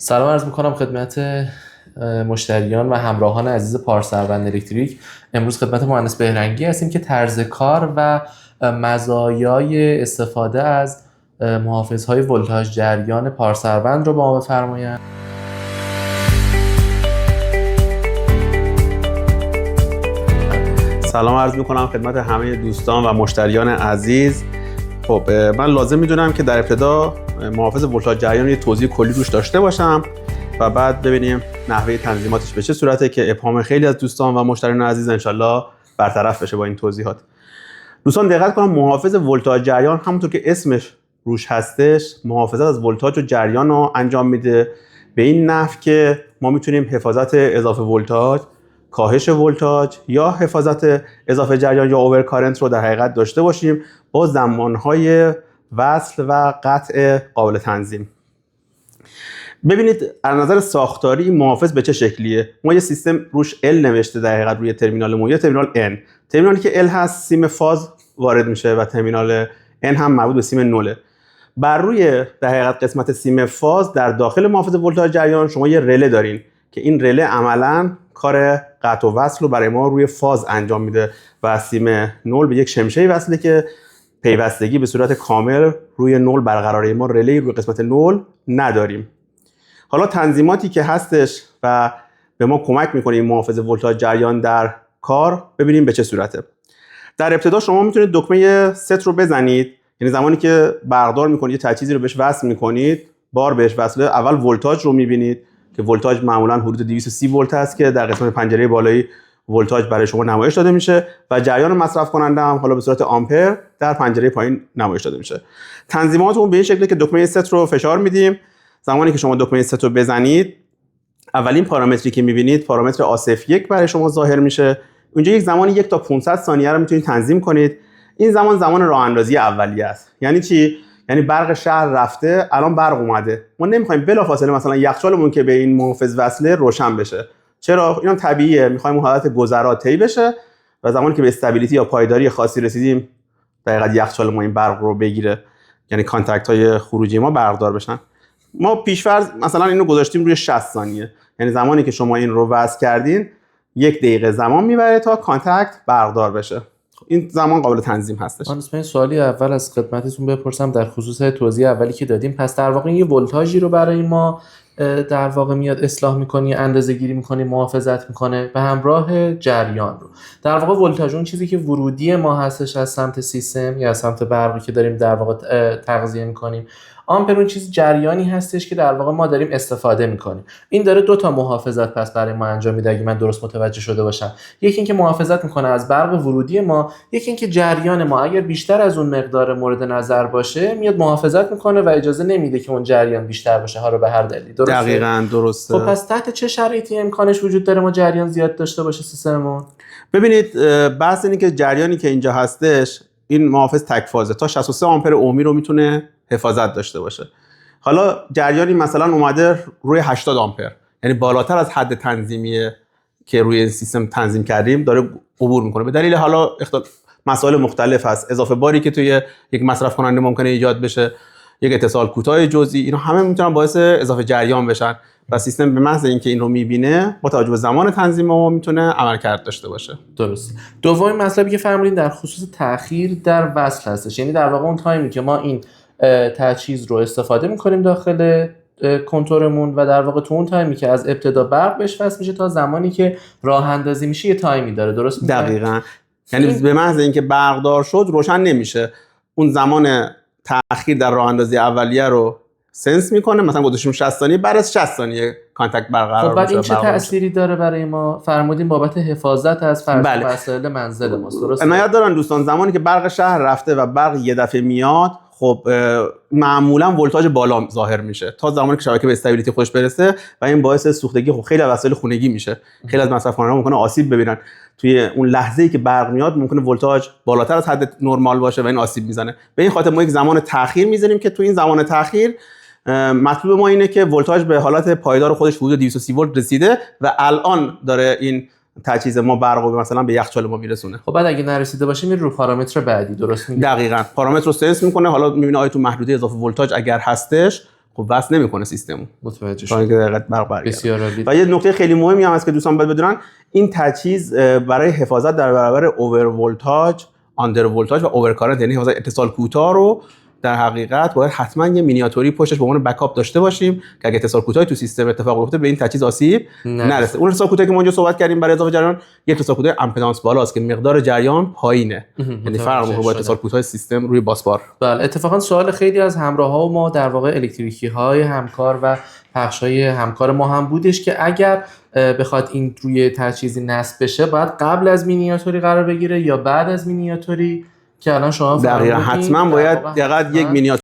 سلام عرض میکنم خدمت مشتریان و همراهان عزیز پارسروند الکتریک. امروز خدمت مهندس بهرنگی هستیم که طرز کار و مزایای استفاده از محافظهای ولتاژ جریان پارسروند رو با ما بفرمایند. سلام عرض میکنم خدمت همه دوستان و مشتریان عزیز. خب من لازم میدونم که در ابتدا محافظ ولتاژ جریان یه توضیح کلی روش داشته باشم و بعد ببینیم نحوه تنظیماتش به چه صورته که ابهام خیلی از دوستان و مشتریان عزیز انشالله برطرف بشه با این توضیحات. دوستان دقت کنم، محافظ ولتاژ جریان همونطور که اسمش روش هستش محافظت از ولتاژ و جریان رو انجام میده، به این نحو که ما میتونیم حفاظت اضافه ولتاژ، کاهش ولتاژ یا حفاظت اضافه جریان یا اوورکارنت رو در حقیقت داشته باشیم با زمانهای وصل و قطع قابل تنظیم. ببینید از نظر ساختاری محافظ به چه شکلیه. ما یه سیستم روش L نوشته در حقیقت روی ترمینالمون، یه ترمینال N. ترمینالی که L هست سیم فاز وارد میشه و ترمینال N هم مربوط به سیم نوله. بر روی در حقیقت قسمت سیم فاز در داخل محافظ ولتاژ جریان شما یه رله دارین که این رله عملاً کار قطع و وصل رو برای ما روی فاز انجام میده و سیم نول به یک شمشه‌ای وصله که پیوستگی به صورت کامل روی نول برقراره. ما رله روی قسمت نول نداریم. حالا تنظیماتی که هستش و به ما کمک میکنه این محافظ ولتاژ جریان در کار ببینیم به چه صورته. در ابتدا شما میتونید دکمه ست رو بزنید، یعنی زمانی که برقدار میکنید یه تجهیزی رو بهش وصل میکنید، بار بهش وصله، اول ولتاژ رو میبینید که ولتاژ معمولا حدود 230 ولت است که در قسمت پنجره بالایی ولتاژ برای شما نمایش داده میشه و جریان مصرف کننده هم حالا به صورت آمپر در پنجره پایین نمایش داده میشه. تنظیماتمون به این شکله که دکمه ست رو فشار میدیم. زمانی که شما دکمه ست رو بزنید اولین پارامتری که میبینید پارامتر آصف1 برای شما ظاهر میشه. اونجا یک زمانی 1 تا 500 ثانیه رو میتونید تنظیم کنید. این زمان راه اندازی اولیه است. یعنی چی؟ یعنی برق شهر رفته، الان برق اومده. ما نمیخوایم بلافاصله مثلا یخچالمون که به این محافظ وصله روشن بشه. چرا؟ اینم طبیعیه، میخوایم اون حالت گذرا طی بشه و زمانی که به استابیلیتی یا پایداری خاصی رسیدیم دقیقاً یخچال ما این برق رو بگیره، یعنی کانتاکت های خروجی ما برقدار بشن. ما پیش‌فرض مثلا اینو گذاشتیم روی 60 ثانیه، یعنی زمانی که شما این رو وصل کردین 1 دقیقه زمان میبره تا کانتاکت برقدار بشه. این زمان قابل تنظیم هستش. من سوالی اول از خدمتتون بپرسم در خصوص توضیح اولی که دادیم. پس در واقع یه ولتاژی رو برای ما در واقع میاد اصلاح میکنه، اندازه گیری میکنه، محافظت میکنه به همراه جریان رو. در واقع ولتاژ اون چیزی که ورودی ما هستش از سمت سیستم یا از سمت برقی که داریم در واقع تغذیه میکنیم. آمپر اون چیز جریانی هستش که در واقع ما داریم استفاده میکنیم. این داره 2 تا محافظت پس برای ما انجام میده اگه من درست متوجه شده باشم. یکی اینکه محافظت میکنه از برق ورودی ما، یکی اینکه جریان ما اگر بیشتر از اون مقدار مورد نظر باشه میاد محافظت میکنه و اجازه نمیده که اون جریان بیشتر باشه، ها رو به هر دلیلی. درسته؟ دقیقاً درسته. خب پس تحت چه شرایطی امکانش وجود داره ما جریان زیاد داشته باشه سیستممون؟ ببینید بحث اینه که جریانی که اینجا هستش این محافظ تک فازه، تا 63 آمپر اومی رو میتونه حفاظت داشته باشه. حالا جریانی مثلا اومده روی 80 آمپر، یعنی بالاتر از حد تنظیمی که روی این سیستم تنظیم کردیم داره عبور میکنه. به دلیل حالا مسائل مختلف هست، اضافه باری که توی یک مصرف کننده ممکنه ایجاد بشه، یک اتصال کوتاه جزئی، اینا همه میتونن باعث اضافه جریان بشن و سیستم به محض اینکه این رو میبینه با توجه به زمان تنظیم ما میتونه عملکرد داشته باشه. درست. دومین مطلبی که فرمودین در خصوص تأخیر در وصل هستش، یعنی در واقع اون تایمی که ما این تجهیز رو استفاده میکنیم داخل کنتورمون و در واقع تو اون تایمی که از ابتدا برق بهش وصل میشه تا زمانی که راه اندازی میشه یه تایمی داره. درست میگم؟ دقیقاً. یعنی به محض اینکه برقدار شد روشن نمیشه، اون زمان تأخیر در راه اندازی اولیه رو سنس میکنه، مثلا گذاشتیم 60 ثانیه، بعد از 60 ثانیه کانتاکت برقرار میشه. خب بعد این چه تأثیری داره برای ما؟ فرمودیم بابت حفاظت از وسایل منزل ماست. درست؟ عنایت دارن دوستان، زمانی که برق شهر رفته و برق یه دفعه میاد خب معمولا ولتاژ بالا ظاهر میشه تا زمانی که شبکه به استابیلیتی خودش برسه و این باعث سوختگی خب خیلی از وسایل خونگی میشه. خیلی از مصرف کننده ممکنه آسیب ببینن توی اون لحظه‌ای که برق میاد، ممکنه ولتاژ بالاتر از حد نرمال باشه و این آسیب میزنه. به این خاطر ما یک زمان تأخیر میذاریم که توی این زمان تأخیر مطلوب ما اینه که ولتاژ به حالت پایدار خودش حدود 230 ولت رسیده و الان داره این تجهیز ما برق رو مثلا به یخچال ما میرسونه. خب بعد اگه نرسیده باشه میره رو پارامتر بعدی. درست میگی؟ دقیقاً پارامتر رو سنس میکنه، حالا میبینه آیا تو محدوده اضافه ولتاژ اگر هستش خب وصل نمیکنه سیستمو متوجه تا شدم. اینکه دقیقاً برق برگرده. بسیار عالی. و یه نکته خیلی مهمی هم هست که دوستان باید بدونن، این تجهیز برای حفاظت در برابر اوور ولتاژ، آندر ولتاژ و اوور کارنت، یعنی حفاظت اتصال کوتاه رو در حقیقت باید حتما یه مینیاتوری پشتش به عنوان بکاپ داشته باشیم که اگه اتصال کوتاهی تو سیستم اتفاق بیفته به این تجهیز آسیب نرسه. اون اتصال کوتاهی که ما اینجا صحبت کردیم برای اضافه جریان، یه اتصال کوتاه امپدانس بالاست که مقدار جریان پایینه، یعنی فرق میکنه با اتصال کوتاه سیستم روی باسبار. بله، اتفاقا سوال خیلی از همراه‌ها و ما در واقع الکتریکی‌های همکار و بخش‌های همکار ما هم بودش که اگر بخواد این روی تجهیزی نصب بشه باید قبل از مینیاتوری قرار بگیره یا بعد از مینیاتوری، که الان شما دقیقاً حتما باید دقیقاً یک مینیاتوری